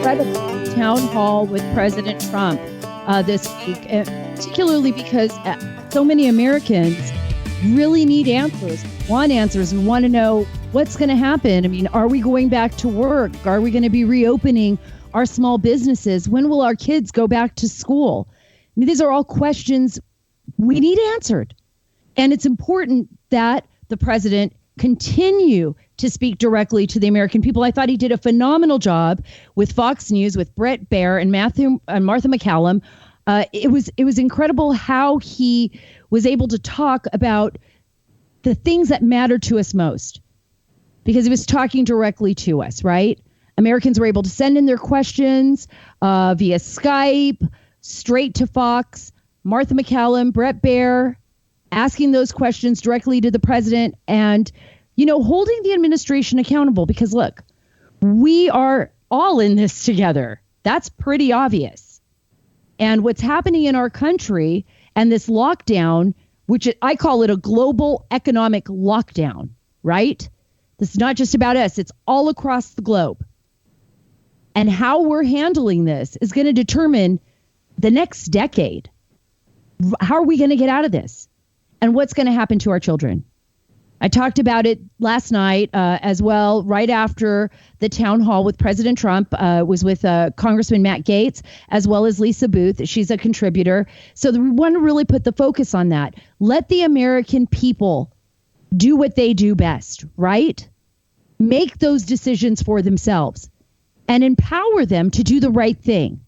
incredible town hall with President Trump this week, particularly because so many Americans really need answers, want answers, and want to know what's going to happen. I mean, are we going back to work? Are we going to be reopening our small businesses? When will our kids go back to school? I mean, these are all questions we need answered. And it's important that the president continue to speak directly to the American people. I thought he did a phenomenal job with Fox News, with Bret Baier and Martha McCallum. It was incredible how he was able to talk about the things that matter to us most, because he was talking directly to us, right? Americans were able to send in their questions via Skype, straight to Fox, Martha McCallum, Bret Baier, asking those questions directly to the president and, holding the administration accountable. Because, look, we are all in this together. That's pretty obvious. And what's happening in our country and this lockdown, which I call it a global economic lockdown, right? This is not just about us. It's all across the globe. And how we're handling this is going to determine the next decade. How are we going to get out of this? And what's going to happen to our children? I talked about it last night as well, right after the town hall with President Trump, was with Congressman Matt Gaetz, as well as Lisa Booth. She's a contributor. So we want to really put the focus on that. Let the American people do what they do best, right? Make those decisions for themselves and empower them to do the right thing.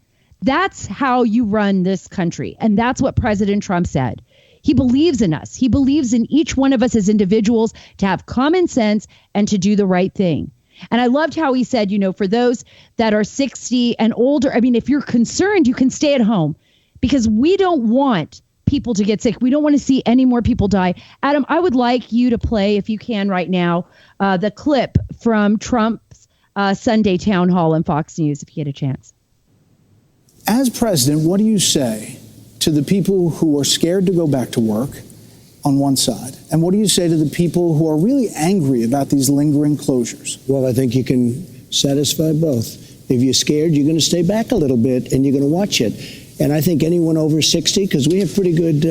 That's how you run this country. And that's what President Trump said. He believes in us. He believes in each one of us as individuals to have common sense and to do the right thing. And I loved how he said, for those that are 60 and older, I mean, if you're concerned, you can stay at home because we don't want people to get sick. We don't want to see any more people die. Adam, I would like you to play, if you can right now, the clip from Trump's Sunday town hall on Fox News, if you get a chance. As president, what do you say to the people who are scared to go back to work on one side? And what do you say to the people who are really angry about these lingering closures? Well, I think you can satisfy both. If you're scared, you're going to stay back a little bit and you're going to watch it. And I think anyone over 60, because we have a pretty good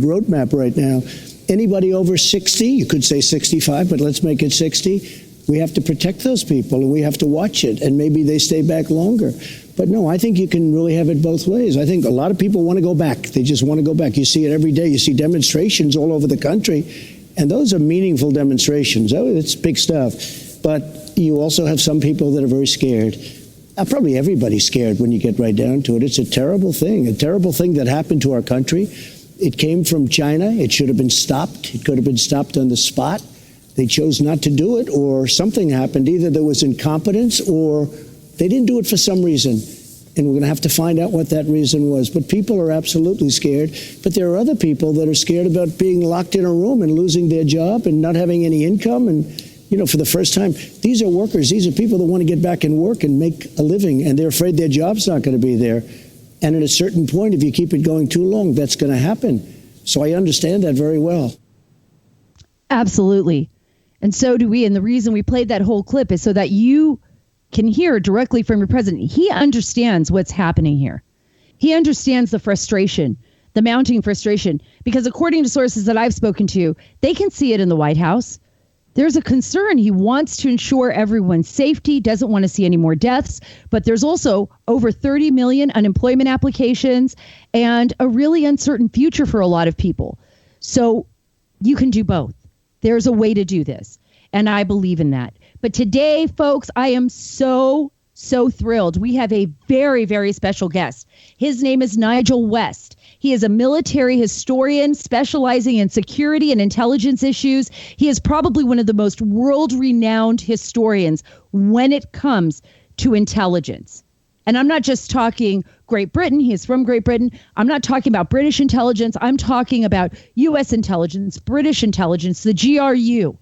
roadmap right now. Anybody over 60, you could say 65, but let's make it 60. We have to protect those people and we have to watch it, and maybe they stay back longer. But no, I think you can really have it both ways. I think a lot of people want to go back. They just want to go back. You see it every day. You see demonstrations all over the country, and those are meaningful demonstrations. Oh, it's big stuff. But you also have some people that are very scared. Probably everybody's scared when you get right down to it. It's a terrible thing that happened to our country. It came from China. It should have been stopped. It could have been stopped on the spot. They chose not to do it, or something happened. Either there was incompetence or they didn't do it for some reason. And we're going to have to find out what that reason was. But people are absolutely scared. But there are other people that are scared about being locked in a room and losing their job and not having any income. And, for the first time, these are workers. These are people that want to get back and work and make a living. And they're afraid their job's not going to be there. And at a certain point, if you keep it going too long, that's going to happen. So I understand that very well. Absolutely. And so do we. And the reason we played that whole clip is so that you can hear directly from your president. He understands what's happening here. He understands the frustration, the mounting frustration, because according to sources that I've spoken to, they can see it in the White House. There's a concern. He wants to ensure everyone's safety, doesn't want to see any more deaths. But there's also over 30 million unemployment applications and a really uncertain future for a lot of people. So you can do both. There's a way to do this. And I believe in that. But today, folks, I am so thrilled. We have a very, very special guest. His name is Nigel West. He is a military historian specializing in security and intelligence issues. He is probably one of the most world-renowned historians when it comes to intelligence. And I'm not just talking Great Britain. He is from Great Britain. I'm not talking about British intelligence. I'm talking about U.S. intelligence, British intelligence, the GRU.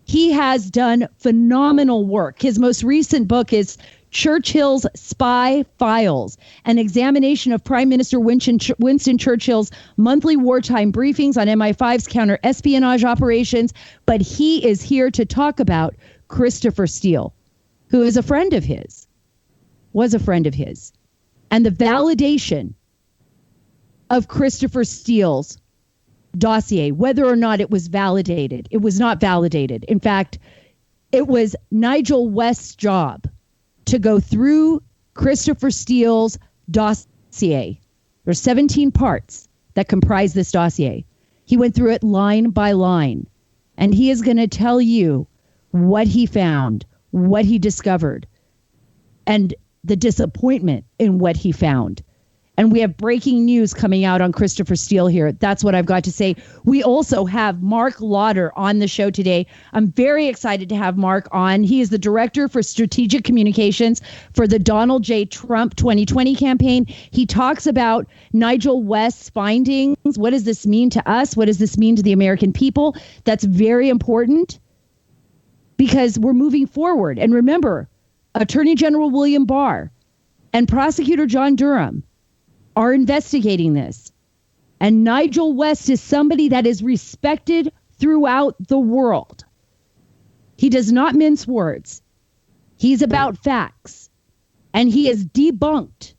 He has done phenomenal work. His most recent book is Churchill's Spy Files, an examination of Prime Minister Winston Churchill's monthly wartime briefings on MI5's counter-espionage operations. But he is here to talk about Christopher Steele, who is a friend of his. was a friend of his. And the validation of Christopher Steele's dossier, whether or not it was validated, it was not validated. In fact, it was Nigel West's job to go through Christopher Steele's dossier. There's 17 parts that comprise this dossier. He went through it line by line, and he is going to tell you what he found, what he discovered, and the disappointment in what he found. And we have breaking news coming out on Christopher Steele here. That's what I've got to say. We also have Mark Lauder on the show today. I'm very excited to have Mark on. He is the Director for Strategic Communications for the Donald J. Trump 2020 campaign. He talks about Nigel West's findings. What does this mean to us? What does this mean to the American people? That's very important because we're moving forward. And remember, Attorney General William Barr and Prosecutor John Durham are investigating this. And Nigel West is somebody that is respected throughout the world. He does not mince words. He's about facts. And he has debunked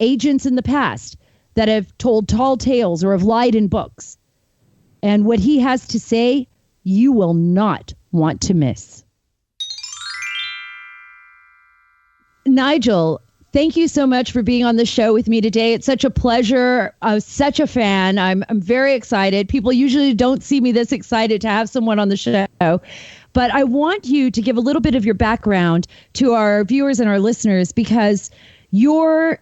agents in the past that have told tall tales or have lied in books. And what he has to say, you will not want to miss. Nigel, thank you so much for being on the show with me today. It's such a pleasure. I'm such a fan. I'm very excited. People usually don't see me this excited to have someone on the show. But I want you to give a little bit of your background to our viewers and our listeners because your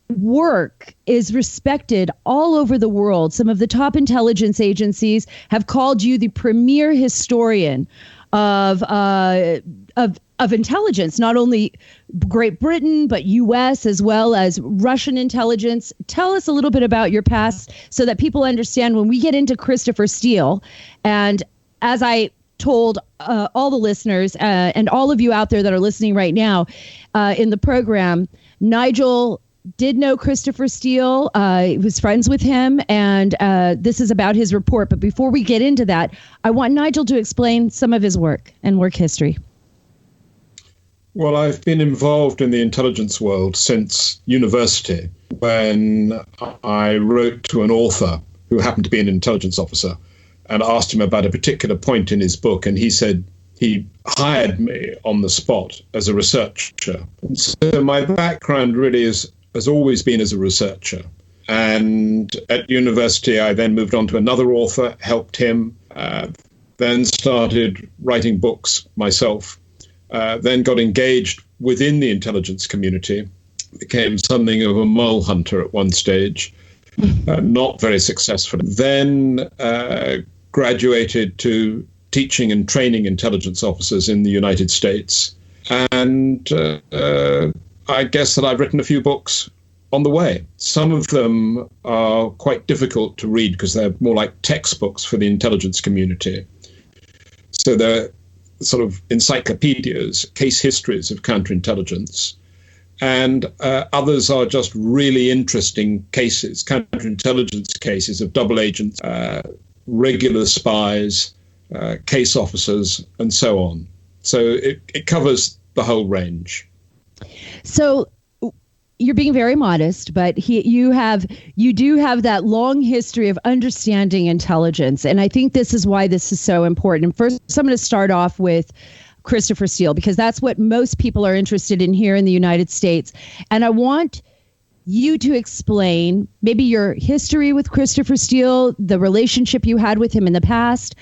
work is respected all over the world. Some of the top intelligence agencies have called you the premier historian of intelligence, not only Great Britain, but U.S. as well as Russian intelligence. Tell us a little bit about your past so that people understand when we get into Christopher Steele. And as I told all the listeners and all of you out there that are listening right now in the program, Nigel did know Christopher Steele. He was friends with him, and this is about his report. But before we get into that, I want Nigel to explain some of his work and work history. Well, I've been involved in the intelligence world since university when I wrote to an author who happened to be an intelligence officer and asked him about a particular point in his book. And he said he hired me on the spot as a researcher. And so my background really has always been as a researcher. And at university, I then moved on to another author, helped him, then started writing books myself. Then got engaged within the intelligence community, became something of a mole hunter at one stage, not very successful. Then graduated to teaching and training intelligence officers in the United States. And I guess that I've written a few books on the way. Some of them are quite difficult to read because they're more like textbooks for the intelligence community. So they're sort of encyclopedias, case histories of counterintelligence. And others are just really interesting cases, counterintelligence cases of double agents, regular spies, case officers, and so on. So it covers the whole range. So you're being very modest, but you do have that long history of understanding intelligence. And I think this is why this is so important. First, I'm going to start off with Christopher Steele, because that's what most people are interested in here in the United States. And I want you to explain maybe your history with Christopher Steele, the relationship you had with him in the past,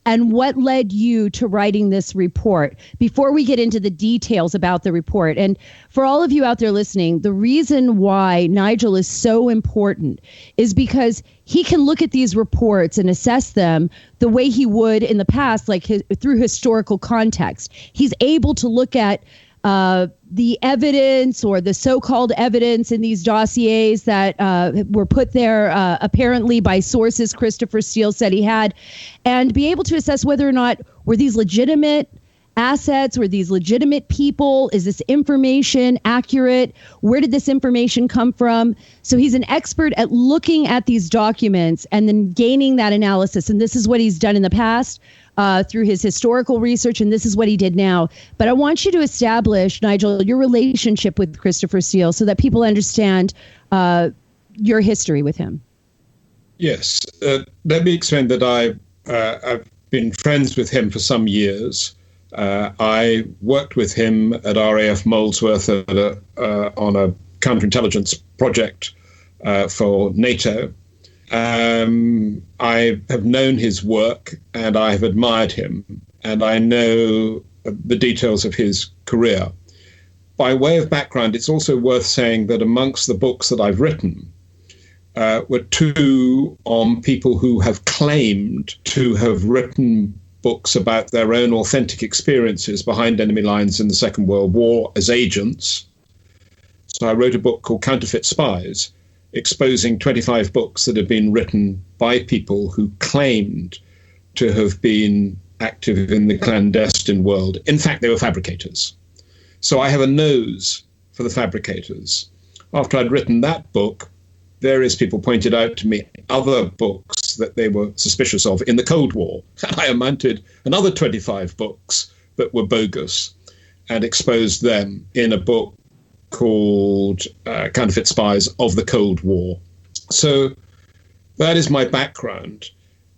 and what led you to writing this report before we get into the details about the report. And for all of you out there listening, the reason why Nigel is so important is because he can look at these reports and assess them the way he would in the past, like through historical context. He's able to look at the evidence or the so-called evidence in these dossiers that were put there apparently by sources Christopher Steele said he had, and be able to assess whether or not were these legitimate assets, were these legitimate people, is this information accurate, where did this information come from? So he's an expert at looking at these documents and then gaining that analysis, and this is what he's done in the past. through his historical research, and this is what he did now. But I want you to establish, Nigel, your relationship with Christopher Steele so that people understand your history with him. Yes. Let me explain that I've been friends with him for some years. I worked with him at RAF Molesworth on a counterintelligence project for NATO. I have known his work and I have admired him, and I know the details of his career. By way of background, it's also worth saying that amongst the books that I've written were two on people who have claimed to have written books about their own authentic experiences behind enemy lines in the Second World War as agents. So I wrote a book called Counterfeit Spies, exposing 25 books that had been written by people who claimed to have been active in the clandestine world. In fact, they were fabricators. So I have a nose for the fabricators. After I'd written that book, various people pointed out to me other books that they were suspicious of in the Cold War. And I amounted another 25 books that were bogus and exposed them in a book called Counterfeit Spies of the Cold War. So that is my background.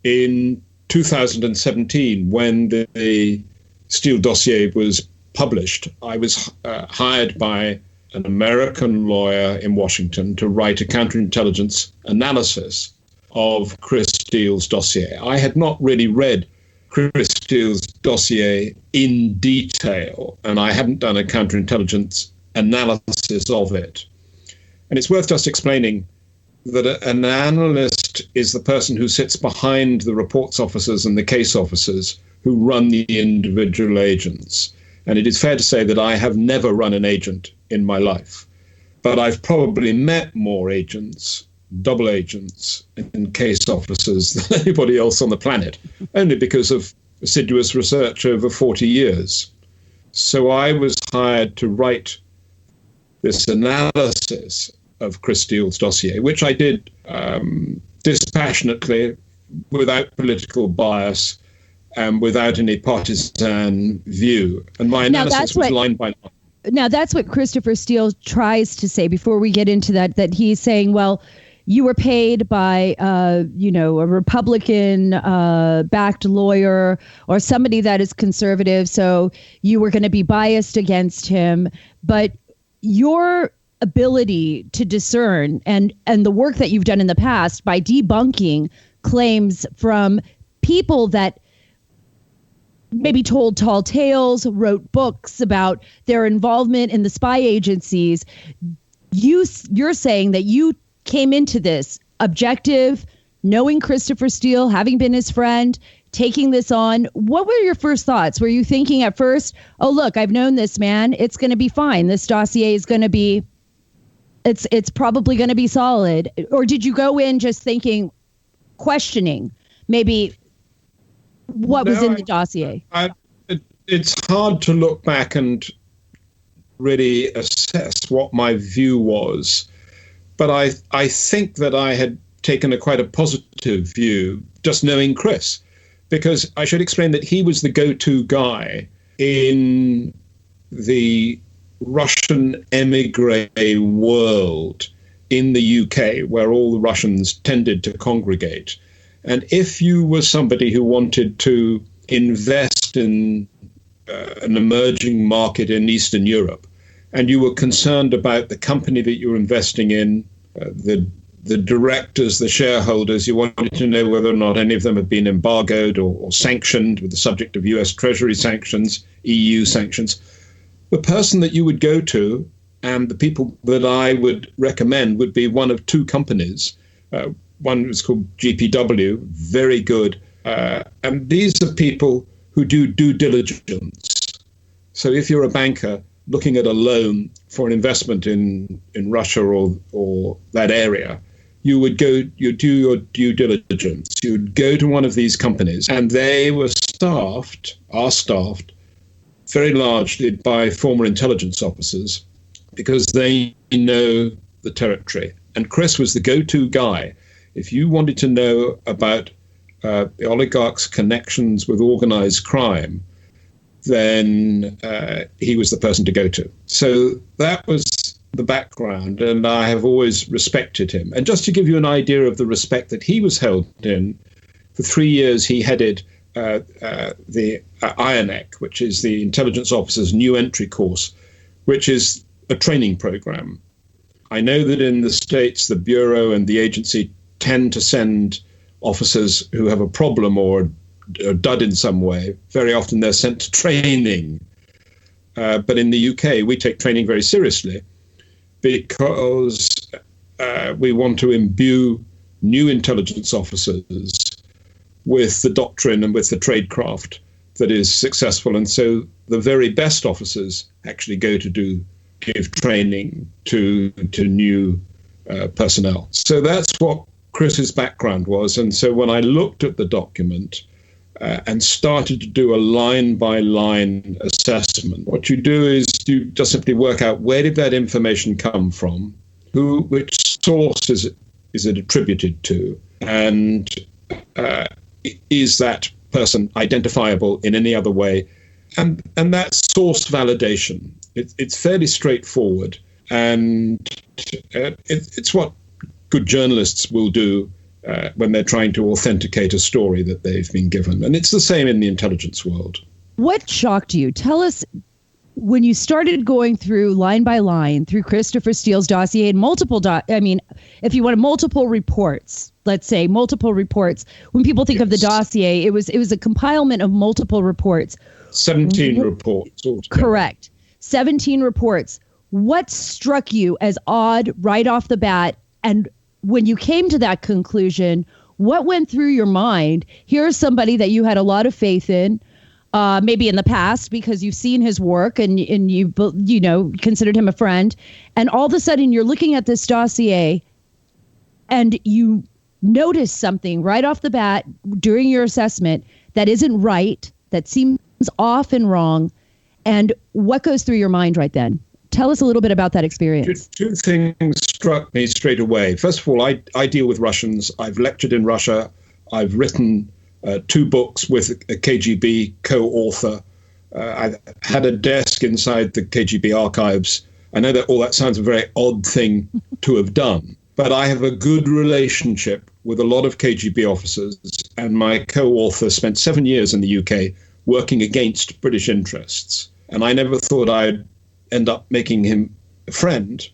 In 2017, when the Steele dossier was published, I was hired by an American lawyer in Washington to write a counterintelligence analysis of Chris Steele's dossier. I had not really read Chris Steele's dossier in detail, and I hadn't done a counterintelligence analysis of it. And it's worth just explaining that an analyst is the person who sits behind the reports officers and the case officers who run the individual agents. And it is fair to say that I have never run an agent in my life, but I've probably met more agents, double agents, and case officers than anybody else on the planet, only because of assiduous research over 40 years. So I was hired to write this analysis of Chris Steele's dossier, which I did dispassionately, without political bias, and without any partisan view. And my analysis was line by line. Now, that's what Christopher Steele tries to say before we get into that he's saying, well, you were paid by, a Republican-backed lawyer or somebody that is conservative, so you were going to be biased against him. But your ability to discern and the work that you've done in the past by debunking claims from people that maybe told tall tales, wrote books about their involvement in the spy agencies, you're saying that you came into this objective, knowing Christopher Steele, having been his friend, taking this on. What were your first thoughts? Were you thinking at first, oh, look, I've known this man, it's going to be fine, this dossier is going to be, it's probably going to be solid? Or did you go in just thinking, questioning maybe what was in the dossier? It's hard to look back and really assess what my view was. But I think that I had taken quite a positive view, just knowing Chris, because I should explain that he was the go-to guy in the Russian emigre world in the UK, where all the Russians tended to congregate. And if you were somebody who wanted to invest in an emerging market in Eastern Europe, and you were concerned about the company that you were investing in, the directors, the shareholders, you wanted to know whether or not any of them had been embargoed or sanctioned with the subject of US Treasury sanctions, EU sanctions, the person that you would go to and the people that I would recommend would be one of two companies. One was called GPW, very good. And these are people who do due diligence. So if you're a banker looking at a loan for an investment in Russia or that area, you'd do your due diligence. You'd go to one of these companies, and they are staffed very largely by former intelligence officers because they know the territory. And Chris was the go-to guy. If you wanted to know about the oligarch's connections with organized crime, then he was the person to go to. So that was the background, and I have always respected him. And just to give you an idea of the respect that he was held in, for 3 years he headed the INEC, which is the Intelligence Officers New Entry Course, which is a training program. I know that in the States, the Bureau and the agency tend to send officers who have a problem or are dud in some way. Very often they're sent to training. But in the UK, we take training very seriously because we want to imbue new intelligence officers with the doctrine and with the tradecraft that is successful. And so the very best officers actually go to give training to new personnel. So that's what Chris's background was. And so when I looked at the document and started to do a line-by-line assessment, what you do is you just simply work out, where did that information come from? Which source is it attributed to? And is that person identifiable in any other way? And that source validation, it's fairly straightforward. And it's what good journalists will do when they're trying to authenticate a story that they've been given. And it's the same in the intelligence world. What shocked you? Tell us, when you started going through line by line through Christopher Steele's dossier and multiple, if you wanted multiple reports, let's say multiple reports, when people think of the dossier, it was a compilement of multiple reports. 17 reports altogether. Correct. 17 reports. What struck you as odd right off the bat? And when you came to that conclusion, what went through your mind? Here's somebody that you had a lot of faith in, maybe in the past because you've seen his work and you considered him a friend. And all of a sudden you're looking at this dossier and you notice something right off the bat during your assessment that isn't right, that seems off and wrong. And what goes through your mind right then? Tell us a little bit about that experience. Two things struck me straight away. First of all, I deal with Russians. I've lectured in Russia. I've written 2 books with a KGB co-author. I've had a desk inside the KGB archives. I know that all that sounds a very odd thing to have done, but I have a good relationship with a lot of KGB officers, and my co-author spent 7 years in the UK working against British interests. And I never thought I'd end up making him a friend,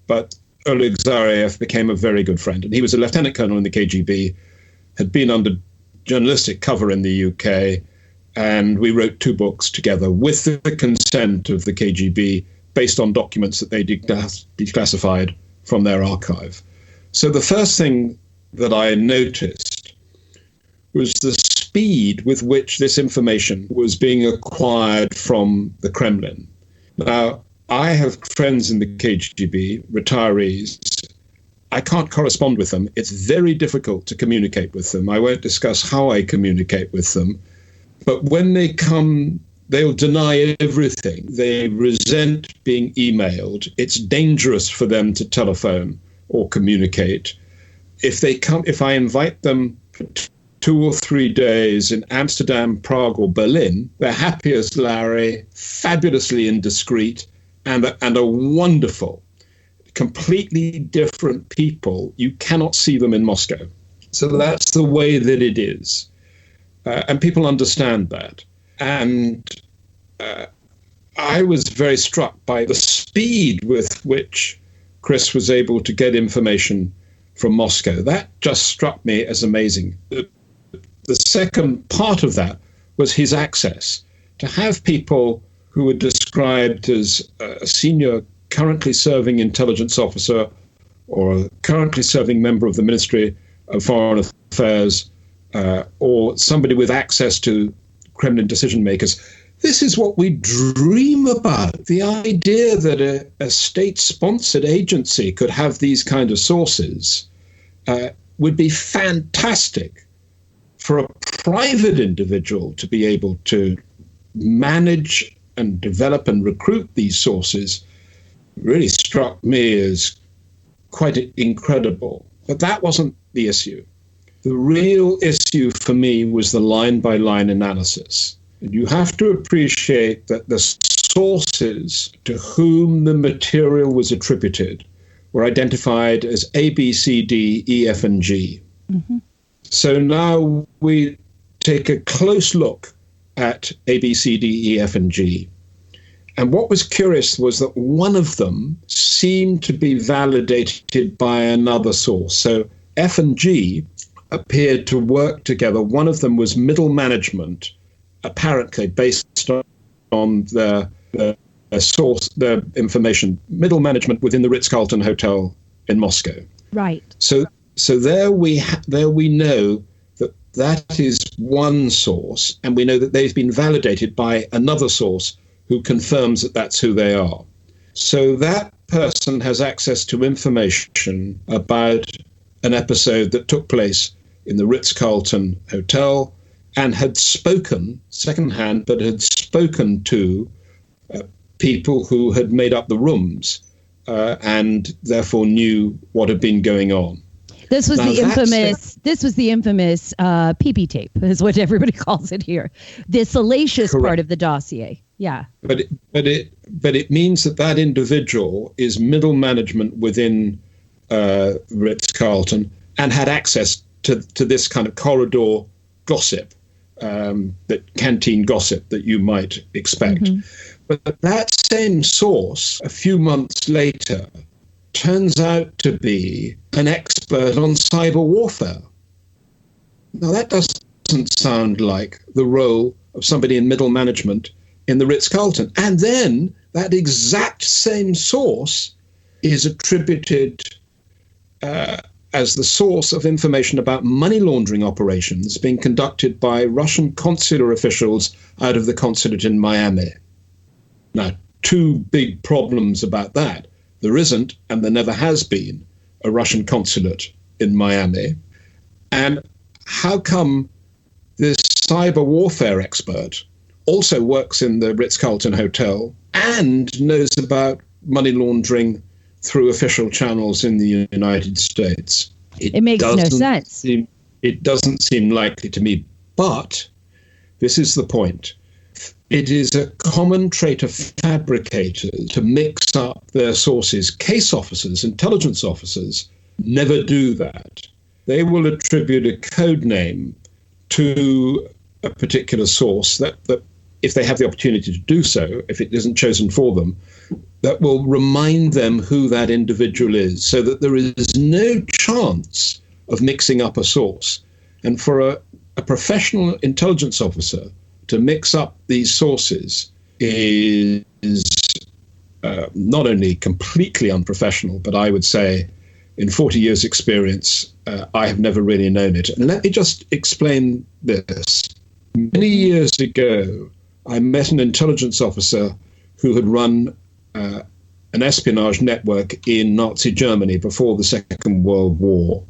but Oleg Zariev became a very good friend. And he was a lieutenant colonel in the KGB, had been under journalistic cover in the UK, and we wrote 2 books together with the consent of the KGB based on documents that they declassified from their archive. So the first thing that I noticed was the speed with which this information was being acquired from the Kremlin. Now, I have friends in the KGB, retirees. I can't correspond with them. It's very difficult to communicate with them. I won't discuss how I communicate with them. But when they come, they'll deny everything. They resent being emailed. It's dangerous for them to telephone or communicate. If I invite them for 2 or 3 days in Amsterdam, Prague, or Berlin, they're happy as Larry, fabulously indiscreet, and are wonderful, completely different people. You cannot see them in Moscow. So that's the way that it is. And people understand that. And I was very struck by the speed with which Chris was able to get information from Moscow. That just struck me as amazing. The second part of that was his access. To have people who were described as a senior currently serving intelligence officer or a currently serving member of the Ministry of Foreign Affairs or somebody with access to Kremlin decision makers. This is what we dream about. The idea that a state-sponsored agency could have these kind of sources would be fantastic for a private individual to be able to manage and develop and recruit these sources. Really struck me as quite incredible. But that wasn't the issue. The real issue for me was the line-by-line analysis. And you have to appreciate that the sources to whom the material was attributed were identified as A, B, C, D, E, F, and G. Mm-hmm. So now we take a close look at A, B, C, D, E, F, and G. And what was curious was that one of them seemed to be validated by another source. So F and G appeared to work together. One of them was middle management, apparently based on the source, the information, middle management within the Ritz-Carlton Hotel in Moscow. Right. So there we know that is one source, and we know that they've been validated by another source who confirms that that's who they are. So that person has access to information about an episode that took place in the Ritz-Carlton Hotel and had spoken, secondhand, but had spoken to people who had made up the rooms and therefore knew what had been going on. This was the infamous PP tape, is what everybody calls it here. The salacious Correct. part of the dossier. Yeah. But it means that individual is middle management within Ritz-Carlton and had access to this kind of corridor gossip, that canteen gossip that you might expect. Mm-hmm. But that same source, a few months later, turns out to be an expert on cyber warfare. Now, that doesn't sound like the role of somebody in middle management in the Ritz-Carlton. And then that exact same source is attributed as the source of information about money laundering operations being conducted by Russian consular officials out of the consulate in Miami. Now, two big problems about that. There isn't, and there never has been, a Russian consulate in Miami. And how come this cyber warfare expert also works in the Ritz-Carlton Hotel and knows about money laundering through official channels in the United States? It makes no sense. It doesn't seem likely to me. But this is the point. It is a common trait of fabricators to mix up their sources. Case officers, intelligence officers, never do that. They will attribute a code name to a particular source that if they have the opportunity to do so, if it isn't chosen for them, that will remind them who that individual is, so that there is no chance of mixing up a source. And for a professional intelligence officer to mix up these sources is not only completely unprofessional, but I would say in 40 years' experience, I have never really known it. And let me just explain this. Many years ago, I met an intelligence officer who had run an espionage network in Nazi Germany before the Second World War.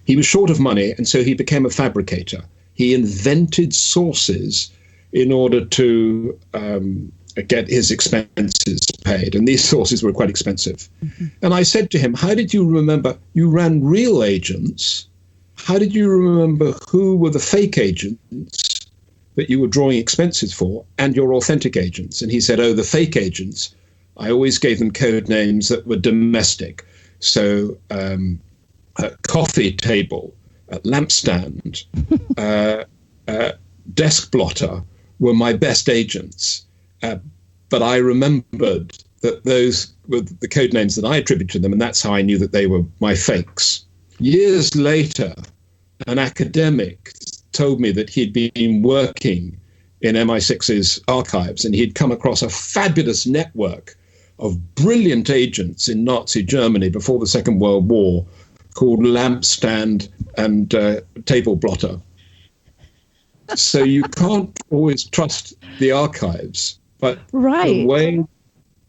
He was short of money, and so he became a fabricator. He invented sources in order to get his expenses paid. And these sources were quite expensive. Mm-hmm. And I said to him, how did you remember? You ran real agents. How did you remember who were the fake agents that you were drawing expenses for and your authentic agents? And he said, the fake agents, I always gave them code names that were domestic. So a coffee table, a lampstand, desk blotter were my best agents. But I remembered that those were the code names that I attributed to them, and that's how I knew that they were my fakes. Years later, an academic told me that he'd been working in MI6's archives, and he'd come across a fabulous network of brilliant agents in Nazi Germany before the Second World War called Lampstand and Table Blotter. So you can't always trust the archives, but right.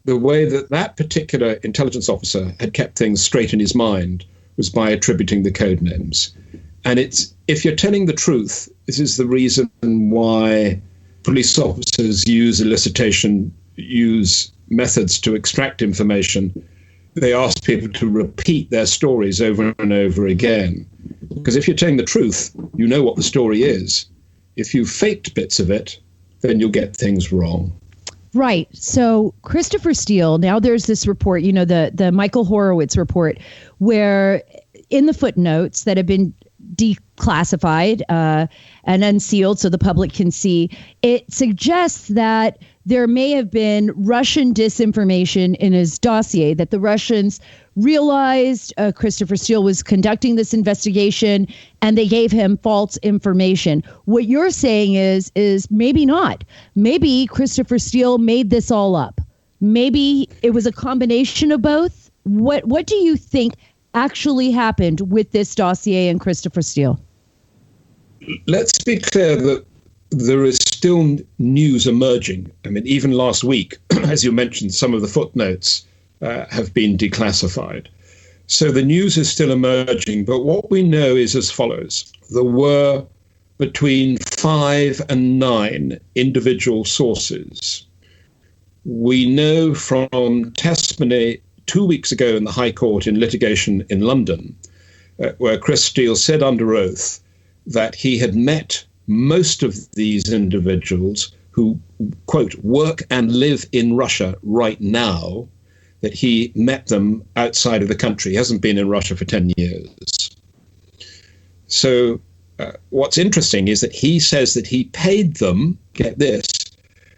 the way that particular intelligence officer had kept things straight in his mind was by attributing the code names. And if you're telling the truth, this is the reason why police officers use elicitation, use methods to extract information. They ask people to repeat their stories over and over again. Because if you're telling the truth, you know what the story is. If you faked bits of it, then you'll get things wrong. Right. So Christopher Steele, now there's this report, you know, the Michael Horowitz report, where in the footnotes that have been declassified and unsealed so the public can see, it suggests that there may have been Russian disinformation in his dossier, that the Russians realized Christopher Steele was conducting this investigation and they gave him false information. What you're saying is maybe not. Maybe Christopher Steele made this all up. Maybe it was a combination of both. What do you think actually happened with this dossier and Christopher Steele? Let's be clear that there is still news emerging. I mean, even last week, as you mentioned, some of the footnotes have been declassified. So the news is still emerging, but what we know is as follows. There were between 5 and 9 individual sources. We know from testimony 2 weeks ago in the High Court in litigation in London, where Chris Steele said under oath that he had met most of these individuals who, quote, work and live in Russia right now, that he met them outside of the country. He hasn't been in Russia for 10 years. So what's interesting is that he says that he paid them, get this,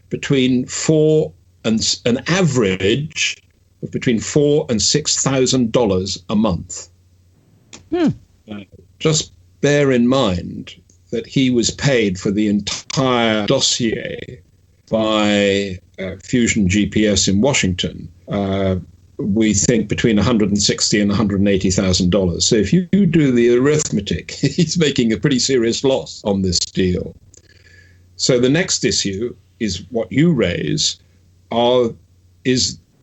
between an average of between $4,000 and $6,000 a month. Just bear in mind that he was paid for the entire dossier by Fusion GPS in Washington. We think between $160,000 and $180,000. So if you do the arithmetic, he's making a pretty serious loss on this deal. So the next issue is what you raise: are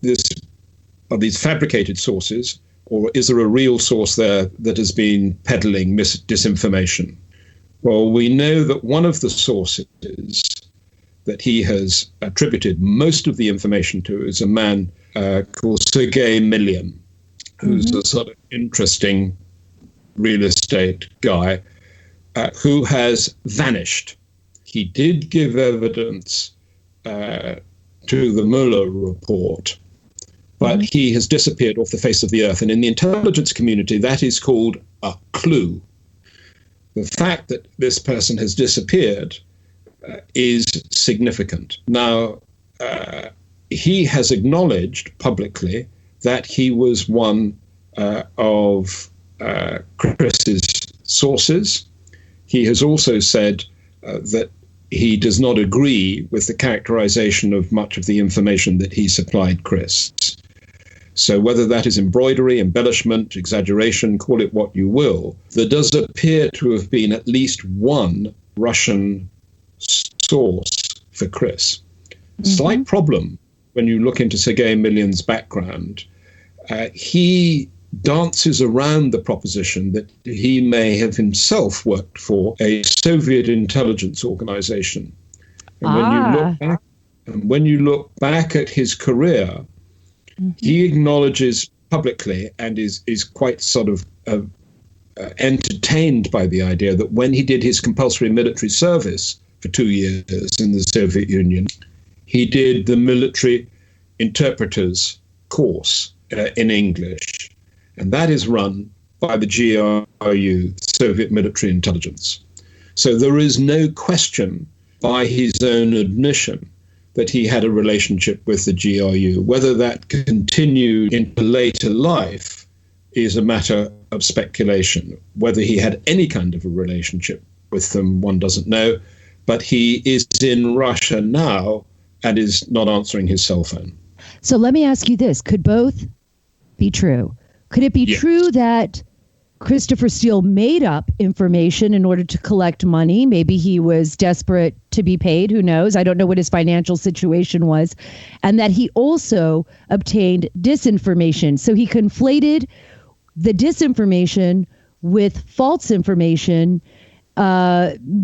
these fabricated sources, or is there a real source there that has been peddling disinformation? Well, we know that one of the sources that he has attributed most of the information to is a man called Sergei Milyan, who's a sort of interesting real estate guy who has vanished. He did give evidence to the Mueller report, but he has disappeared off the face of the earth. And in the intelligence community, that is called a clue. The fact that this person has disappeared is significant. Now, he has acknowledged publicly that he was one of Chris's sources. He has also said that he does not agree with the characterization of much of the information that he supplied Chris. So whether that is embroidery, embellishment, exaggeration, call it what you will, there does appear to have been at least one Russian source for Chris. Slight problem when you look into Sergei Milyan's background. He dances around the proposition that he may have himself worked for a Soviet intelligence organization. And when you look back at his career, he acknowledges publicly and is quite sort of entertained by the idea that when he did his compulsory military service for 2 years in the Soviet Union, he did the military interpreters course in English, and that is run by the GRU, Soviet Military Intelligence. So there is no question by his own admission that he had a relationship with the GRU. Whether that continued into later life is a matter of speculation. Whether he had any kind of a relationship with them, one doesn't know. But he is in Russia now and is not answering his cell phone. So let me ask you this. Could both be true? Could it be true that Christopher Steele made up information in order to collect money? Maybe he was desperate to be paid. Who knows? I don't know what his financial situation was. And that he also obtained disinformation. So he conflated the disinformation with false information,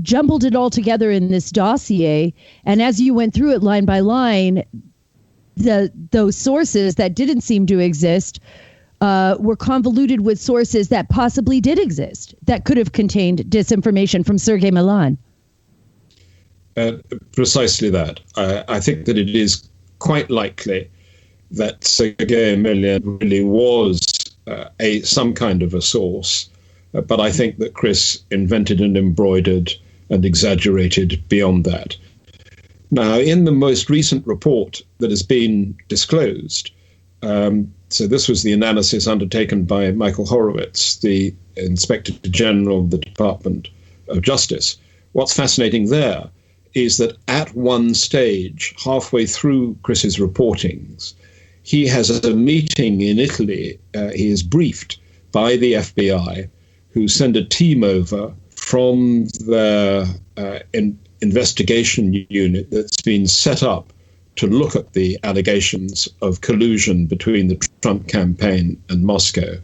jumbled it all together in this dossier. And as you went through it line by line, those sources that didn't seem to exist were convoluted with sources that possibly did exist that could have contained disinformation from Sergei Milan. Precisely that. I think that it is quite likely that Sergei Milan really was some kind of a source, but I think that Chris invented and embroidered and exaggerated beyond that. Now, in the most recent report that has been disclosed, so this was the analysis undertaken by Michael Horowitz, the Inspector General of the Department of Justice. What's fascinating there is that at one stage, halfway through Chris's reportings, he has a meeting in Italy. He is briefed by the FBI, who send a team over from the investigation unit that's been set up to look at the allegations of collusion between the Trump campaign and Moscow.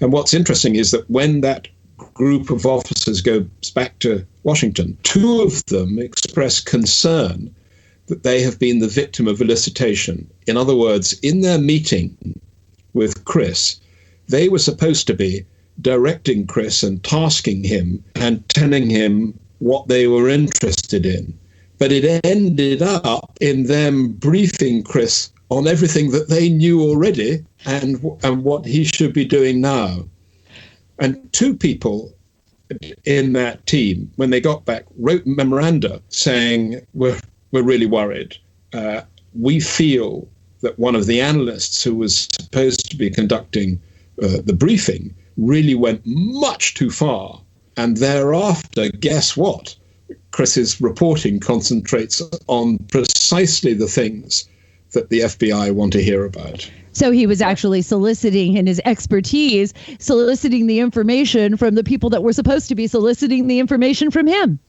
And what's interesting is that when that group of officers goes back to Washington, two of them express concern that they have been the victim of elicitation. In other words, in their meeting with Chris, they were supposed to be directing Chris and tasking him and telling him what they were interested in. But it ended up in them briefing Chris on everything that they knew already and what he should be doing now. And two people in that team, when they got back, wrote memoranda saying, we're really worried. We feel that one of the analysts who was supposed to be conducting the briefing really went much too far. And thereafter, guess what? Chris's reporting concentrates on precisely the things that the FBI want to hear about. So he was actually soliciting, in his expertise, soliciting the information from the people that were supposed to be soliciting the information from him.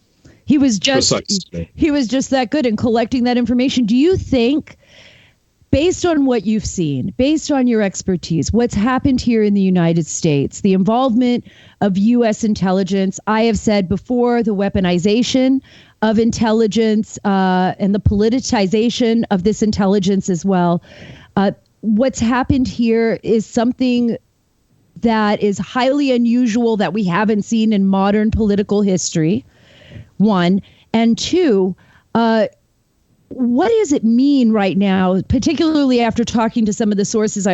He was just that good in collecting that information. Do you think, based on what you've seen, based on your expertise, what's happened here in the United States, the involvement of U.S. intelligence, I have said before, the weaponization of intelligence and the politicization of this intelligence as well, what's happened here is something that is highly unusual that we haven't seen in modern political history, one. And two, what does it mean right now, particularly after talking to some of the sources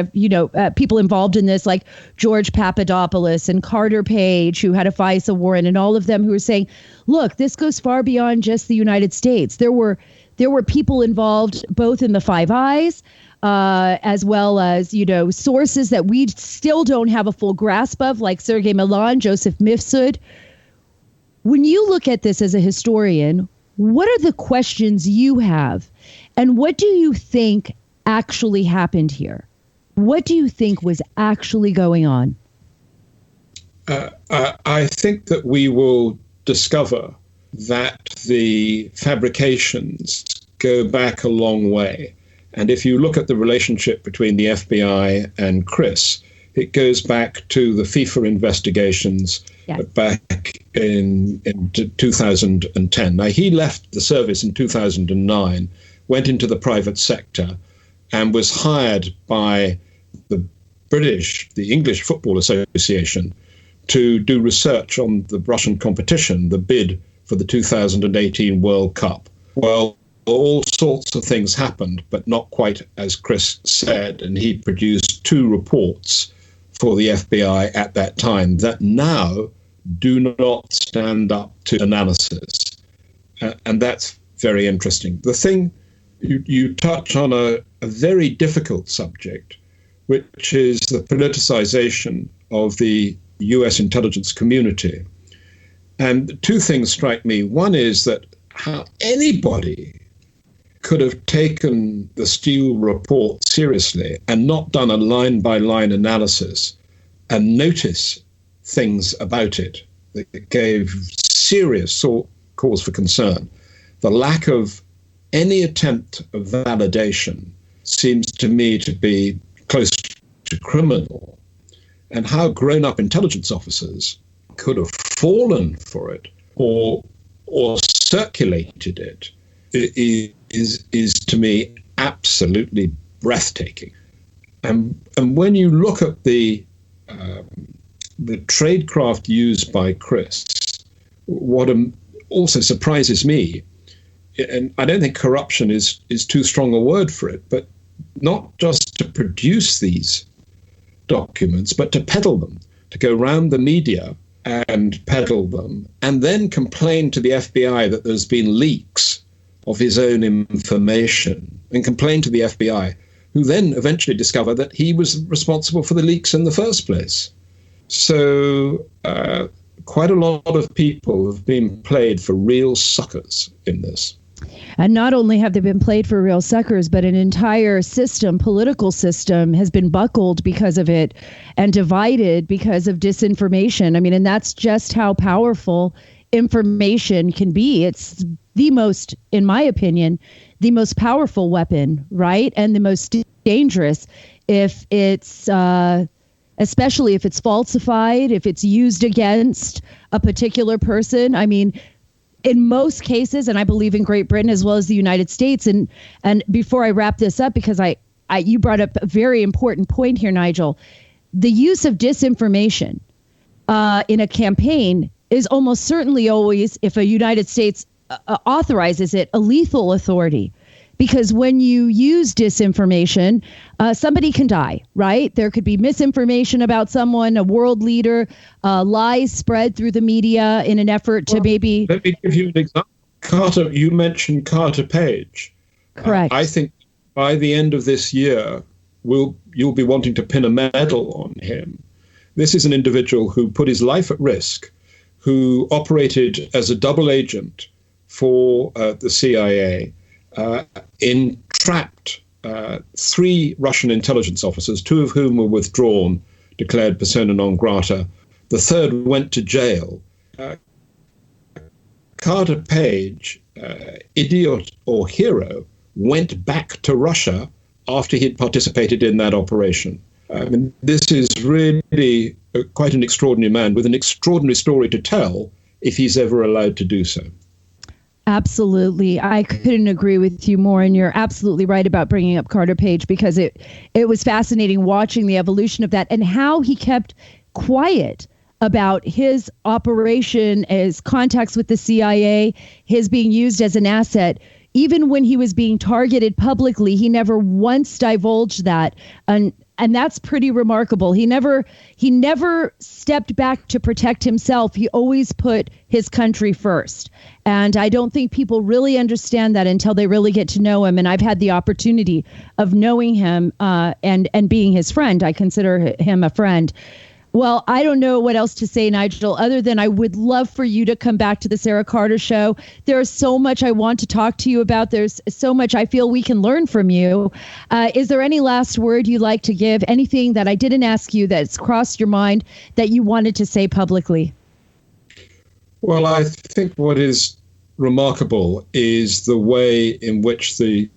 people involved in this, like George Papadopoulos and Carter Page, who had a FISA warrant, and all of them who are saying, look, this goes far beyond just the United States. There were people involved both in the Five Eyes, as well as, sources that we still don't have a full grasp of, like Sergei Milan, Joseph Mifsud. When you look at this as a historian, what are the questions you have? And what do you think actually happened here? What do you think was actually going on? I think that we will discover that the fabrications go back a long way. And if you look at the relationship between the FBI and Chris, it goes back to the FIFA investigations back in 2010. Now, he left the service in 2009, went into the private sector, and was hired by the English Football Association to do research on the Russian competition, the bid for the 2018 World Cup. Well, all sorts of things happened, but not quite as Chris said, and he produced two reports for the FBI at that time that now do not stand up to analysis. And that's very interesting. The thing, you touch on a very difficult subject, which is the politicization of the US intelligence community. And two things strike me. One is that how anybody could have taken the Steele report seriously and not done a line-by-line analysis and notice things about it that gave serious cause for concern. The lack of any attempt of validation seems to me to be close to criminal. And how grown-up intelligence officers could have fallen for it or circulated it is to me absolutely breathtaking. And when you look at the tradecraft used by Chris, what also surprises me, and I don't think corruption is too strong a word for it, but not just to produce these documents, but to peddle them, to go round the media and peddle them, and then complain to the FBI that there's been leaks of his own information, and complain to the FBI, who then eventually discover that he was responsible for the leaks in the first place. So quite a lot of people have been played for real suckers in this. And not only have they been played for real suckers, but an entire system, political system, has been buckled because of it and divided because of disinformation. I mean, and that's just how powerful information can be. It's the most, in my opinion, the most powerful weapon, right? And the most dangerous if it's, especially if it's falsified, if it's used against a particular person. I mean, in most cases, and I believe in Great Britain as well as the United States, and before I wrap this up, because you brought up a very important point here, Nigel, the use of disinformation in a campaign is almost certainly always, if a United States authorizes it, a lethal authority. Because when you use disinformation, somebody can die, right? There could be misinformation about someone, a world leader, lies spread through the media in an effort to maybe... Let me give you an example. Carter, you mentioned Carter Page. Correct. I think by the end of this year, you'll be wanting to pin a medal on him. This is an individual who put his life at risk, who operated as a double agent for the CIA, entrapped 3 Russian intelligence officers, 2 of whom were withdrawn, declared persona non grata. The third went to jail. Carter Page, idiot or hero, went back to Russia after he'd participated in that operation. I mean, this is really quite an extraordinary man with an extraordinary story to tell if he's ever allowed to do so. Absolutely. I couldn't agree with you more. And you're absolutely right about bringing up Carter Page, because it was fascinating watching the evolution of that and how he kept quiet about his operation, his contacts with the CIA, his being used as an asset. Even when he was being targeted publicly, he never once divulged that. And that's pretty remarkable. He never stepped back to protect himself. He always put his country first. And I don't think people really understand that until they really get to know him. And I've had the opportunity of knowing him and being his friend. I consider him a friend. Well, I don't know what else to say, Nigel, other than I would love for you to come back to the Sara Carter Show. There's so much I want to talk to you about. There's so much I feel we can learn from you. Is there any last word you'd like to give? Anything that I didn't ask you that's crossed your mind that you wanted to say publicly? Well, I think what is remarkable is the way in which the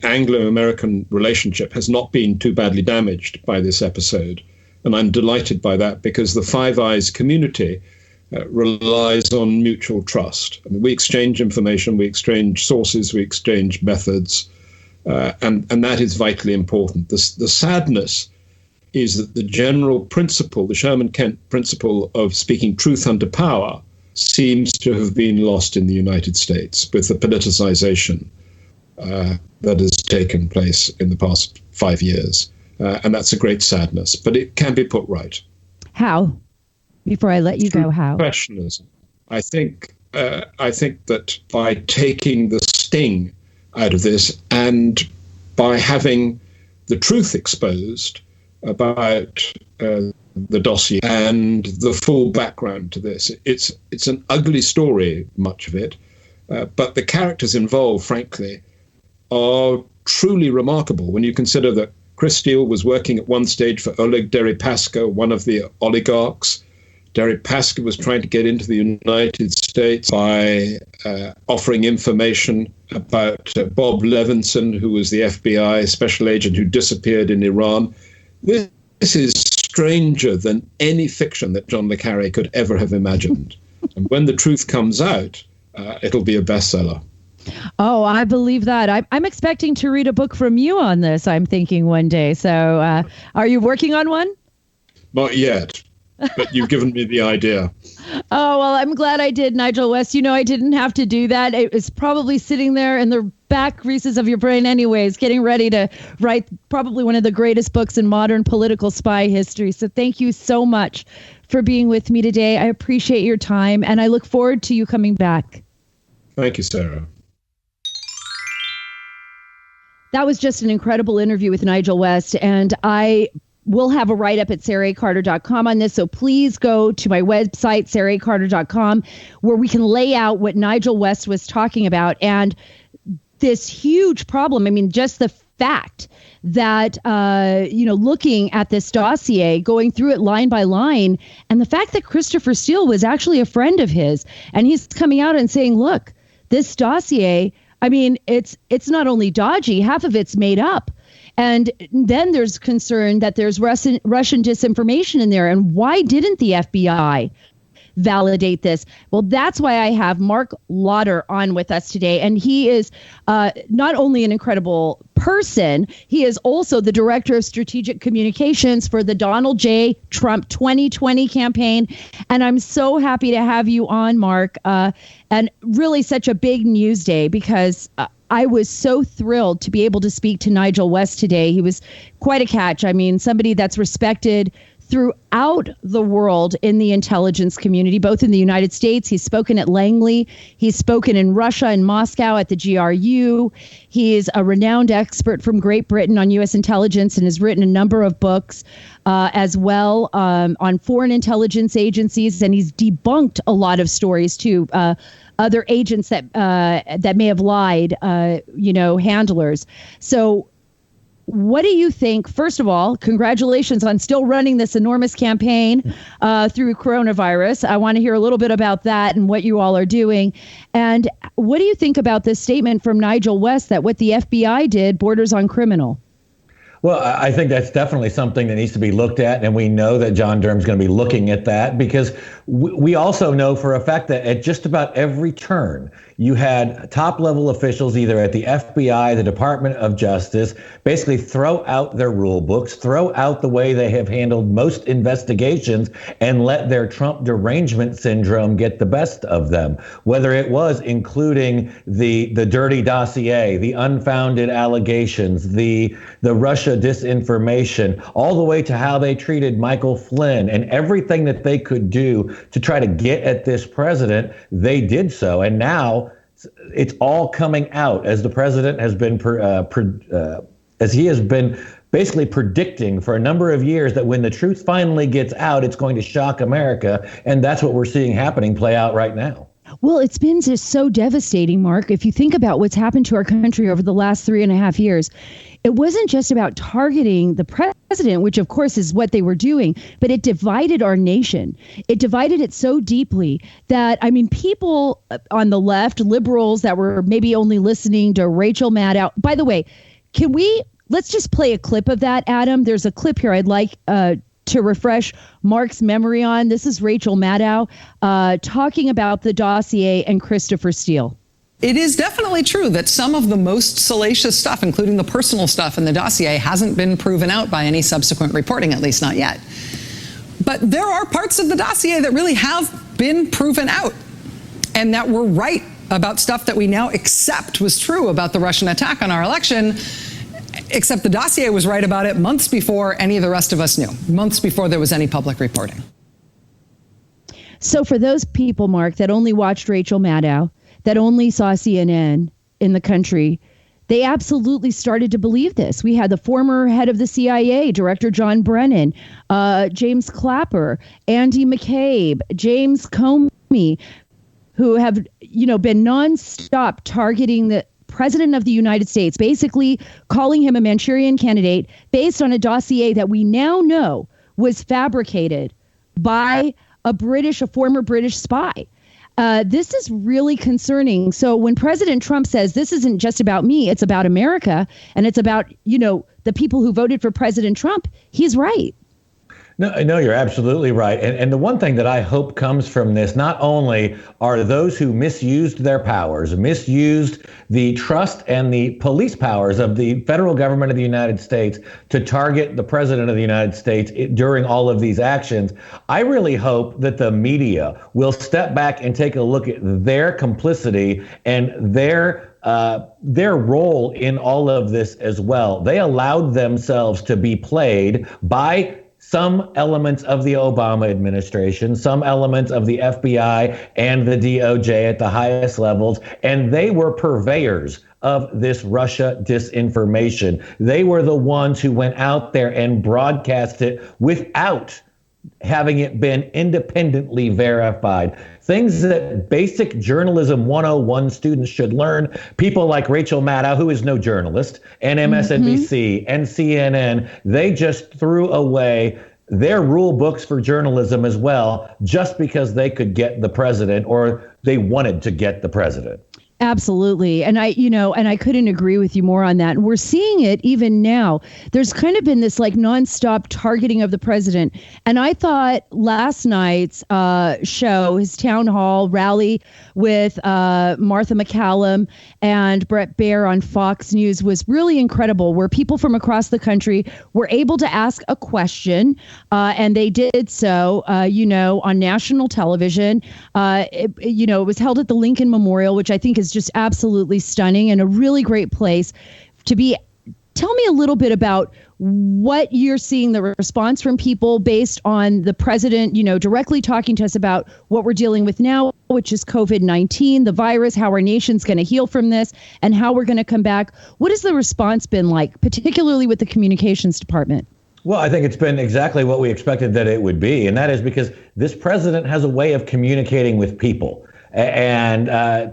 Anglo-American relationship has not been too badly damaged by this episode. And I'm delighted by that, because the Five Eyes community relies on mutual trust. I mean, we exchange information, we exchange sources, we exchange methods, and that is vitally important. The sadness is that the general principle, the Sherman-Kent principle of speaking truth under power, seems to have been lost in the United States with the politicization that has taken place in the past 5 years. And that's a great sadness, but it can be put right. How? Before I let you go, how? Professionalism. I think that by taking the sting out of this and by having the truth exposed about the dossier and the full background to this, it's an ugly story, much of it, but the characters involved, frankly, are truly remarkable when you consider that Chris Steele was working at one stage for Oleg Deripaska, one of the oligarchs. Deripaska was trying to get into the United States by offering information about Bob Levinson, who was the FBI special agent who disappeared in Iran. This is stranger than any fiction that John le Carré could ever have imagined. And when the truth comes out, it'll be a bestseller. Oh, I believe that. I'm expecting to read a book from you on this, I'm thinking one day. So are you working on one? Not yet, but you've given me the idea. Oh, well, I'm glad I did, Nigel West. I didn't have to do that. It was probably sitting there in the back recesses of your brain anyways, getting ready to write probably one of the greatest books in modern political spy history. So thank you so much for being with me today. I appreciate your time, and I look forward to you coming back. Thank you, Sarah. That was just an incredible interview with Nigel West, and I will have a write-up at saracarter.com on this, so please go to my website, saracarter.com, where we can lay out what Nigel West was talking about, and this huge problem. I mean, just the fact that, looking at this dossier, going through it line by line, and the fact that Christopher Steele was actually a friend of his, and he's coming out and saying, look, this dossier, I mean, it's not only dodgy, half of it's made up. And then there's concern that there's Russian disinformation in there. And why didn't the FBI validate this? Well, that's why I have Mark Lauder on with us today. And he is not only an incredible person, he is also the director of strategic communications for the Donald J. Trump 2020 campaign. And I'm so happy to have you on, Mark. And really such a big news day, because I was so thrilled to be able to speak to Nigel West today. He was quite a catch. I mean, somebody that's respected throughout the world in the intelligence community, both in the United States. He's spoken at Langley. He's spoken in Russia and Moscow at the GRU. He is a renowned expert from Great Britain on U.S. intelligence and has written a number of books as well on foreign intelligence agencies. And he's debunked a lot of stories, too. Other agents that may have lied, handlers. So what do you think? First of all, congratulations on still running this enormous campaign through coronavirus. I want to hear a little bit about that and what you all are doing. And what do you think about this statement from Nigel West that what the FBI did borders on criminal? Well, I think that's definitely something that needs to be looked at. And we know that John Durham's going to be looking at that, because we also know for a fact that at just about every turn, you had top level officials, either at the FBI, the Department of Justice, basically throw out their rule books, throw out the way they have handled most investigations, and let their Trump derangement syndrome get the best of them. Whether it was including the dirty dossier, the unfounded allegations, the Russia disinformation, all the way to how they treated Michael Flynn, and everything that they could do to try to get at this president, they did so. And now it's all coming out, as the president has been, as he has been basically predicting for a number of years, that when the truth finally gets out, it's going to shock America. And that's what we're seeing play out right now. Well, it's been just so devastating, Mark. If you think about what's happened to our country over the last 3.5 years, it wasn't just about targeting the president, which of course is what they were doing, but it divided our nation. It divided it so deeply that, I mean, people on the left, liberals that were maybe only listening to Rachel Maddow. By the way, let's just play a clip of that, Adam. There's a clip here I'd like to refresh Mark's memory on. This is Rachel Maddow talking about the dossier and Christopher Steele. It is definitely true that some of the most salacious stuff, including the personal stuff in the dossier, hasn't been proven out by any subsequent reporting, at least not yet. But there are parts of the dossier that really have been proven out and that were right about stuff that we now accept was true about the Russian attack on our election, except the dossier was right about it months before any of the rest of us knew, months before there was any public reporting. So for those people, Mark, that only watched Rachel Maddow, that only saw CNN in the country, they absolutely started to believe this. We had the former head of the CIA, Director John Brennan, James Clapper, Andy McCabe, James Comey, who have, been nonstop targeting the President of the United States, basically calling him a Manchurian candidate based on a dossier that we now know was fabricated by a former British spy. This is really concerning. So when President Trump says this isn't just about me, it's about America, and it's about, the people who voted for President Trump, he's right. No, you're absolutely right. And the one thing that I hope comes from this, not only are those who misused their powers, misused the trust and the police powers of the federal government of the United States to target the president of the United States during all of these actions, I really hope that the media will step back and take a look at their complicity and their role in all of this as well. They allowed themselves to be played by some elements of the Obama administration, some elements of the FBI and the DOJ at the highest levels, and they were purveyors of this Russia disinformation. They were the ones who went out there and broadcast it without having it been independently verified. Things that basic journalism 101 students should learn. People like Rachel Maddow, who is no journalist, and MSNBC and CNN, they just threw away their rule books for journalism as well, just because they could get the president, or they wanted to get the president. Absolutely. And I couldn't agree with you more on that. And we're seeing it even now. There's kind of been this like nonstop targeting of the president. And I thought last night's show, his town hall rally with Martha McCallum and Brett Baer on Fox News was really incredible, where people from across the country were able to ask a question. And they did so, on national television. It was held at the Lincoln Memorial, which I think is just absolutely stunning and a really great place to be. Tell me a little bit about what you're seeing, the response from people based on the president, directly talking to us about what we're dealing with now, which is COVID-19, the virus, how our nation's going to heal from this, and how we're going to come back. What has the response been like, particularly with the communications department? Well, I think it's been exactly what we expected that it would be. And that is because this president has a way of communicating with people. And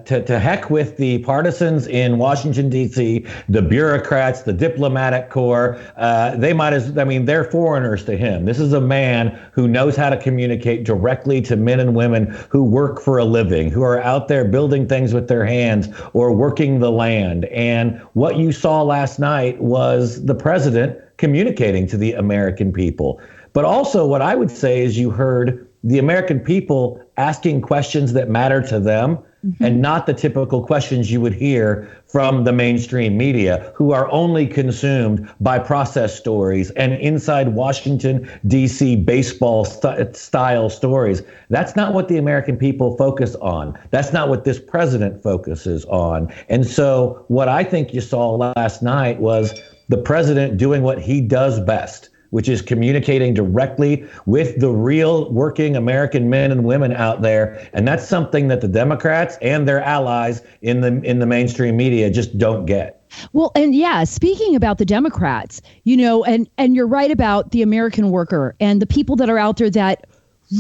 to heck with the partisans in Washington, D.C., the bureaucrats, the diplomatic corps, they're foreigners to him. This is a man who knows how to communicate directly to men and women who work for a living, who are out there building things with their hands or working the land. And what you saw last night was the president communicating to the American people. But also what I would say is you heard the American people asking questions that matter to them, and not the typical questions you would hear from the mainstream media, who are only consumed by process stories and inside Washington, D.C. baseball style stories. That's not what the American people focus on. That's not what this president focuses on. And so what I think you saw last night was the president doing what he does best, which is communicating directly with the real working American men and women out there. And that's something that the Democrats and their allies in the mainstream media just don't get. Well, and yeah, speaking about the Democrats, and you're right about the American worker and the people that are out there that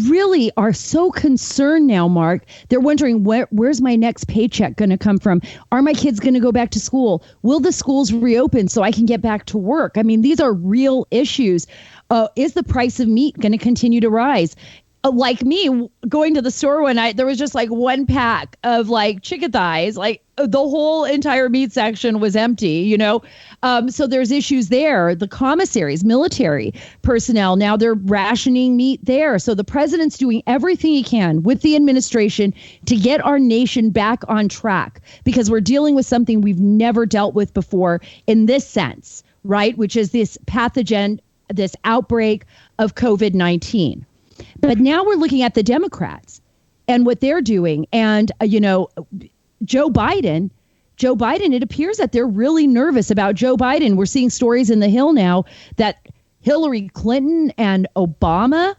really are so concerned now, Mark. They're wondering, where's my next paycheck going to come from? Are my kids going to go back to school? Will the schools reopen so I can get back to work? I mean, these are real issues. Is the price of meat going to continue to rise? Like me going to the store one night, there was just like one pack of like chicken thighs, like the whole entire meat section was empty, So there's issues there. The commissaries, military personnel, now they're rationing meat there. So the president's doing everything he can with the administration to get our nation back on track, because we're dealing with something we've never dealt with before in this sense, right? Which is this pathogen, this outbreak of COVID-19. But now we're looking at the Democrats and what they're doing. And, Joe Biden, it appears that they're really nervous about Joe Biden. We're seeing stories in the Hill now that Hillary Clinton and Obama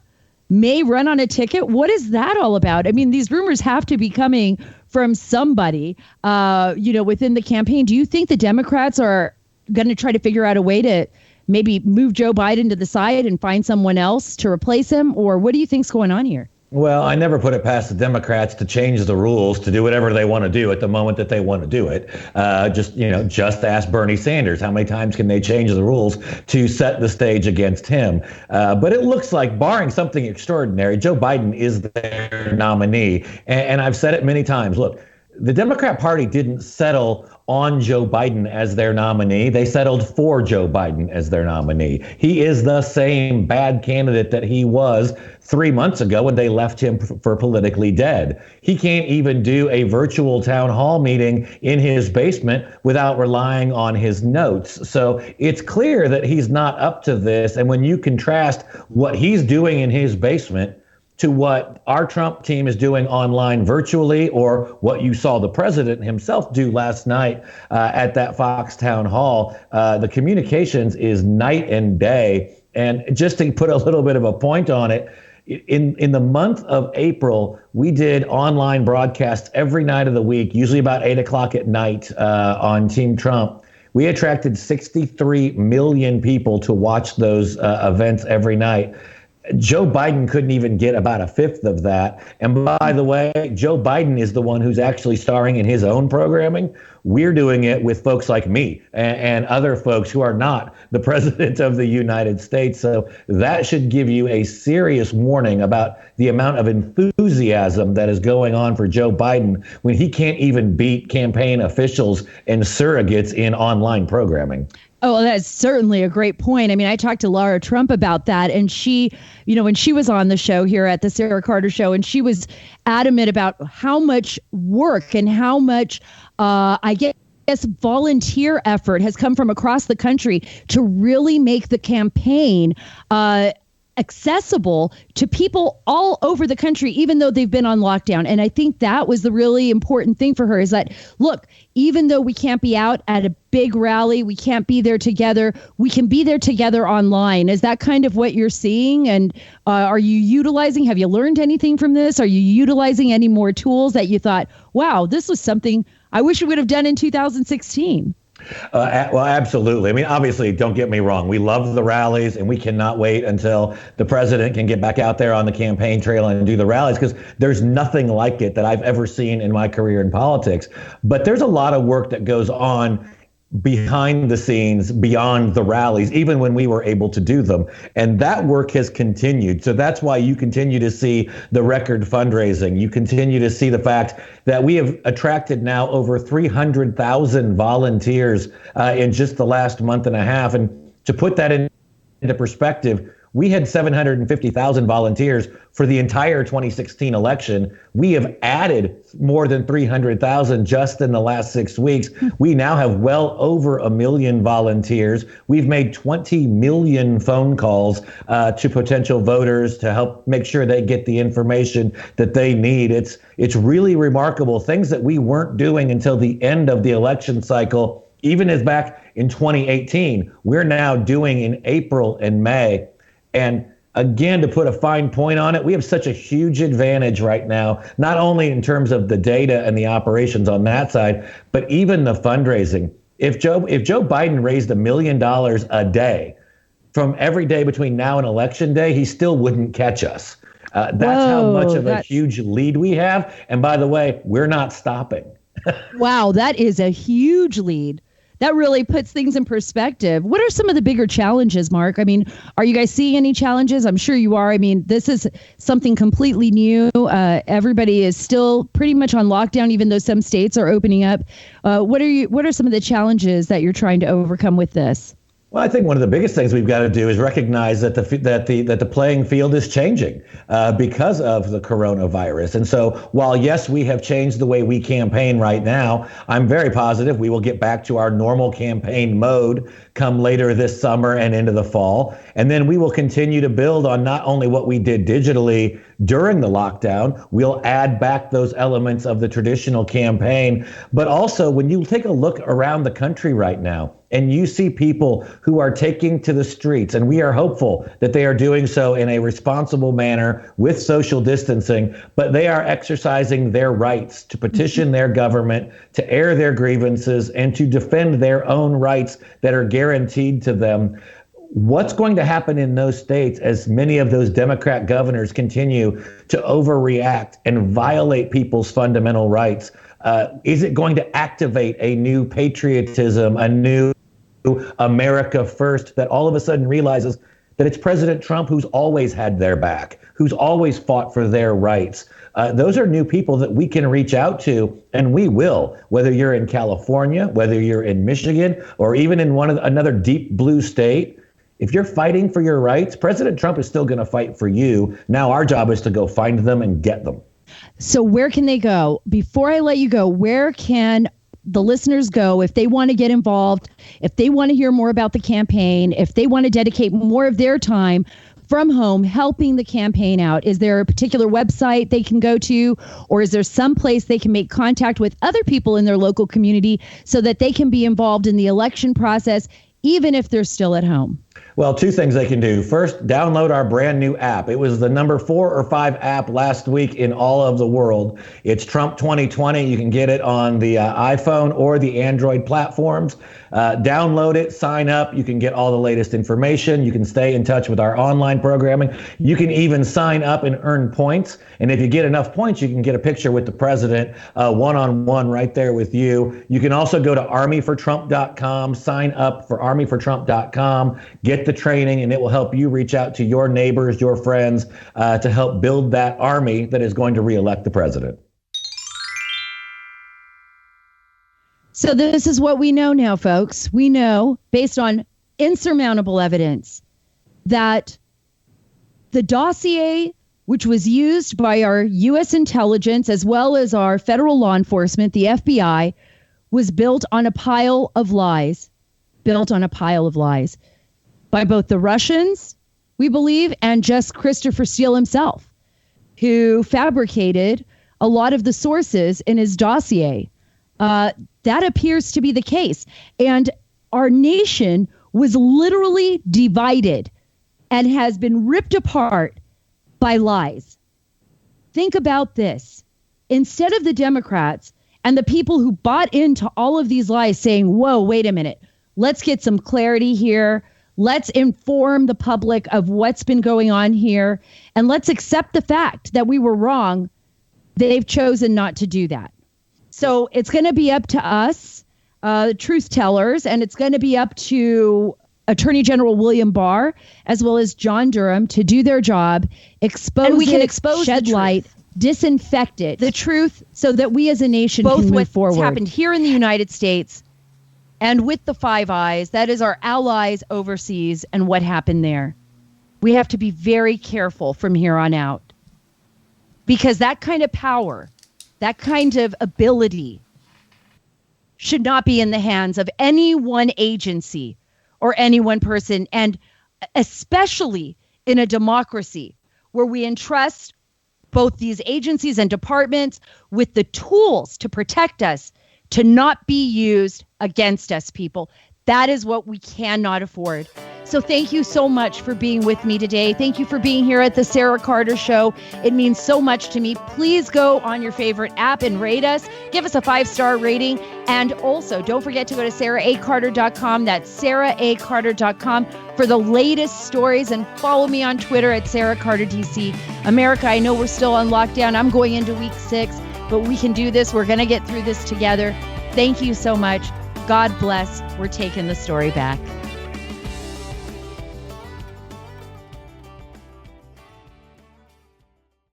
may run on a ticket. What is that all about? I mean, these rumors have to be coming from somebody, within the campaign. Do you think the Democrats are going to try to figure out a way to maybe move Joe Biden to the side and find someone else to replace him? Or what do you think's going on here? Well, I never put it past the Democrats to change the rules, to do whatever they want to do at the moment that they want to do it. Just ask Bernie Sanders. How many times can they change the rules to set the stage against him? But it looks like, barring something extraordinary, Joe Biden is their nominee. And I've said it many times. Look, the Democrat Party didn't settle on Joe Biden as their nominee. They settled for Joe Biden as their nominee. He is the same bad candidate that he was 3 months ago when they left him for politically dead. He can't even do a virtual town hall meeting in his basement without relying on his notes. So it's clear that he's not up to this. And when you contrast what he's doing in his basement to what our Trump team is doing online virtually, or what you saw the president himself do last night at that Fox town hall, the communications is night and day. And just to put a little bit of a point on it, in the month of April, we did online broadcasts every night of the week, usually about 8 o'clock at night on Team Trump. We attracted 63 million people to watch those events every night. Joe Biden couldn't even get about a fifth of that. And by the way, Joe Biden is the one who's actually starring in his own programming. We're doing it with folks like me and other folks who are not the president of the United States. So that should give you a serious warning about the amount of enthusiasm that is going on for Joe Biden when he can't even beat campaign officials and surrogates in online programming. Oh, well, that's certainly a great point. I mean, I talked to Lara Trump about that, and she, when she was on the show here at the Sara Carter Show, and she was adamant about how much work and how much, I guess, volunteer effort has come from across the country to really make the campaign accessible to people all over the country, even though they've been on lockdown. And I think that was the really important thing for her, is that, look, even though we can't be out at a big rally, we can't be there together, we can be there together online. Is that kind of what you're seeing? And have you learned anything from this? Are you utilizing any more tools that you thought, wow, this was something I wish we would have done in 2016? Well, absolutely. I mean, obviously, don't get me wrong. We love the rallies, and we cannot wait until the president can get back out there on the campaign trail and do the rallies, because there's nothing like it that I've ever seen in my career in politics. But there's a lot of work that goes on behind the scenes, beyond the rallies, even when we were able to do them. And that work has continued. So that's why you continue to see the record fundraising. You continue to see the fact that we have attracted now over 300,000 volunteers in just the last month and a half. And to put that into perspective, we had 750,000 volunteers for the entire 2016 election. We have added more than 300,000 just in the last 6 weeks. We now have well over 1 million volunteers. We've made 20 million phone calls to potential voters to help make sure they get the information that they need. It's really remarkable. Things that we weren't doing until the end of the election cycle, even as back in 2018, we're now doing in April and May. And again, to put a fine point on it, we have such a huge advantage right now, not only in terms of the data and the operations on that side, but even the fundraising. If Joe Biden raised $1 million a day from every day between now and election day, he still wouldn't catch us. That's how much of a huge lead we have. And by the way, we're not stopping. Wow, that is a huge lead. That really puts things in perspective. What are some of the bigger challenges, Mark? I mean, are you guys seeing any challenges? I'm sure you are. I mean, this is something completely new. Everybody is still pretty much on lockdown, even though some states are opening up. What are some of the challenges that you're trying to overcome with this? Well, I think one of the biggest things we've got to do is recognize that the playing field is changing because of the coronavirus. And so while, yes, we have changed the way we campaign right now, I'm very positive we will get back to our normal campaign mode come later this summer and into the fall. And then we will continue to build on not only what we did digitally during the lockdown, we'll add back those elements of the traditional campaign. But also, when you take a look around the country right now, and you see people who are taking to the streets, and we are hopeful that they are doing so in a responsible manner with social distancing, but they are exercising their rights to petition their government, to air their grievances, and to defend their own rights that are guaranteed to them. What's going to happen in those states as many of those Democrat governors continue to overreact and violate people's fundamental rights? Is it going to activate a new patriotism, a new America first that all of a sudden realizes that it's President Trump who's always had their back, who's always fought for their rights. Those are new people that we can reach out to, and we will, whether you're in California, whether you're in Michigan, or even in another deep blue state. If you're fighting for your rights, President Trump is still going to fight for you. Now our job is to go find them and get them. So where can they go? Before I let you go, where can the listeners go if they want to get involved, if they want to hear more about the campaign, if they want to dedicate more of their time from home helping the campaign out? Is there a particular website they can go to, or is there some place they can make contact with other people in their local community so that they can be involved in the election process, even if they're still at home? Well, two things they can do. First, download our brand new app. It was the number 4 or 5 app last week in all of the world. It's Trump 2020. You can get it on the iPhone or the Android platforms. Download it, sign up. You can get all the latest information. You can stay in touch with our online programming. You can even sign up and earn points. And if you get enough points, you can get a picture with the president one-on-one right there with you. You can also go to armyfortrump.com, sign up for armyfortrump.com, get the training, and it will help you reach out to your neighbors, your friends, to help build that army that is going to reelect the president. So this is what we know now, folks. We know, based on insurmountable evidence, that the dossier, which was used by our U.S. intelligence as well as our federal law enforcement, the FBI, was built on a pile of lies. Built on a pile of lies by both the Russians, we believe, and just Christopher Steele himself, who fabricated a lot of the sources in his dossier. That appears to be the case. And our nation was literally divided and has been ripped apart by lies. Think about this. Instead of the Democrats and the people who bought into all of these lies saying, whoa, wait a minute, let's get some clarity here. Let's inform the public of what's been going on here, and let's accept the fact that we were wrong. They've chosen not to do that. So it's going to be up to us, truth tellers, and it's going to be up to Attorney General William Barr as well as John Durham to do their job, expose and we can it, expose shed the light, disinfect it, the truth, so that we as a nation both can move what's forward. happened here in the United States And with the Five Eyes, that is our allies overseas and what happened there. We have to be very careful from here on out, because that kind of power, that kind of ability should not be in the hands of any one agency or any one person, and especially in a democracy where we entrust both these agencies and departments with the tools to protect us, to not be used against us, people. That is what we cannot afford. So thank you so much for being with me today. Thank you for being here at the Sara Carter Show. It means so much to me. Please go on your favorite app and rate us. Give us a 5-star rating. And also, don't forget to go to saracarter.com. That's saracarter.com for the latest stories. And follow me on Twitter at Sara Carter DC. America, I know we're still on lockdown. I'm going into week 6, but we can do this. We're going to get through this together. Thank you so much. God bless. We're taking the story back.